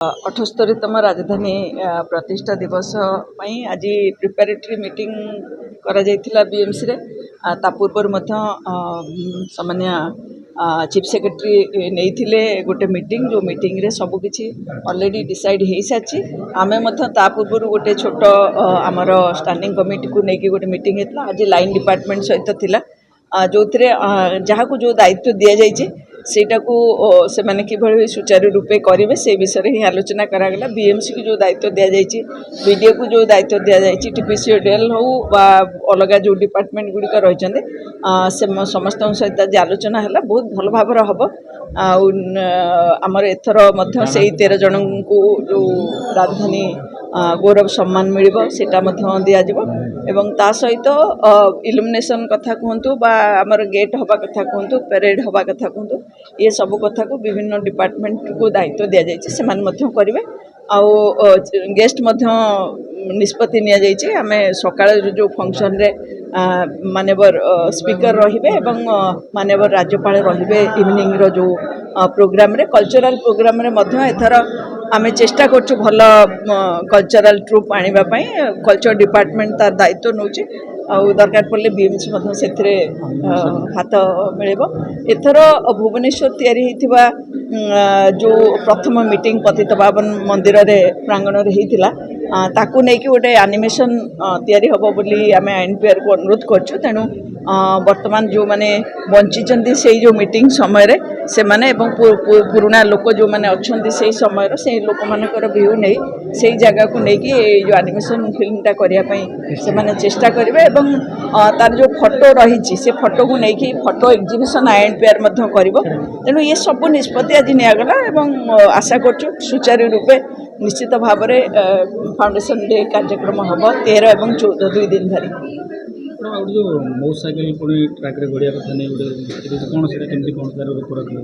78तम राजधानी प्रतिष्ठा दिवस पई आज प्रिपेरेटरी मीटिंग करा जायतिला बीएमसी रे ता पूर्व सामान्य चीफ सेक्रेटरी नहीं गोटे मीटिंग जो मीटिंग रे सब किछि ऑलरेडी डिसाइड हो सारी आमे ता पूर्व गोटे छोट आमर स्टैंडिंग कमिटी को लेकिन गोटे मीटिंग होता आज लाइन डिपार्टमेंट सहित थिला जो जहाँ को जो दायित्व दि जाइए सेटा को से माने किभଳି सुचारू रूपे करेंगे से विषय ही आलोचना करागला। बीएमसी को जो दायित्व दि जाइए बीडीओ को जो दायित्व दि जाइए टीपीसीओडीएल हो बा अलग जो डिपार्टमेंट गुड़िक रही से समस्त सहित आज आलोचना है बहुत भल भाव हम आमर एथर से 13 जन को जो राजधानी गौरव सम्मान मिलिबो सेटा दिज्व एवं ता सहित इल्युमिनेशन कथा कहतु बा आमर गेट हवा कथा कहतु पेरेड हवा कथा कहतु ये सब कथा को विभिन्न डिपार्टमेंट को दायित्व दि जाइए से करेंगे आउ गेस्ट निष्पत्ति नि जाइए आम सकाळ जो फंक्शन रे माननीय स्पीकर रहिबे एवं माननीय राज्यपाल रहिबे इवनिंग रो जो प्रोग्राम रे कल्चरल प्रोग्राम रे एथर आम चेष्टा करछु भल कल्चरल ट्रुप आनिबा पई कल्चर डिपार्टमेंट तार दायित्व नौछि आउ दरकार पड़े बीएमसी से हाथ मिल एथर भुवनेश्वर तैयारी होइथिबा जो प्रथम मीटिंग पतितपावन मंदिर रे प्रांगण रे होइथिला ताकू नहीं कि गोटे एनिमेशन तैयारी हम बोली आम एनपीआर को अनुरोध करछु तेणु वर्तमान जो माने बंची से जो मीटिंग समय रे से माने एवं पुराना लोक जो माने अच्छी से समय से लोक मानकर व्यू नहीं से जगह को लेकिन जो एनिमेशन फिल्मटा करने से माने चेष्टा करेंगे एवं तार जो फोटो रही से फोटो को लेकिन फोटो एग्जिबिशन एनपीआर तेणु ये सब निष्पत्ति आज निगला आशा कर सुचारू रूपे निश्चित भाव फाउंडेशन डे कार्यक्रम हम 13 और 14 2 दिन धरी जो मोटरसाइकिल ट्रैक रे गड़िया कथा नहीं गोटे कौन से कौन तार रूप रखा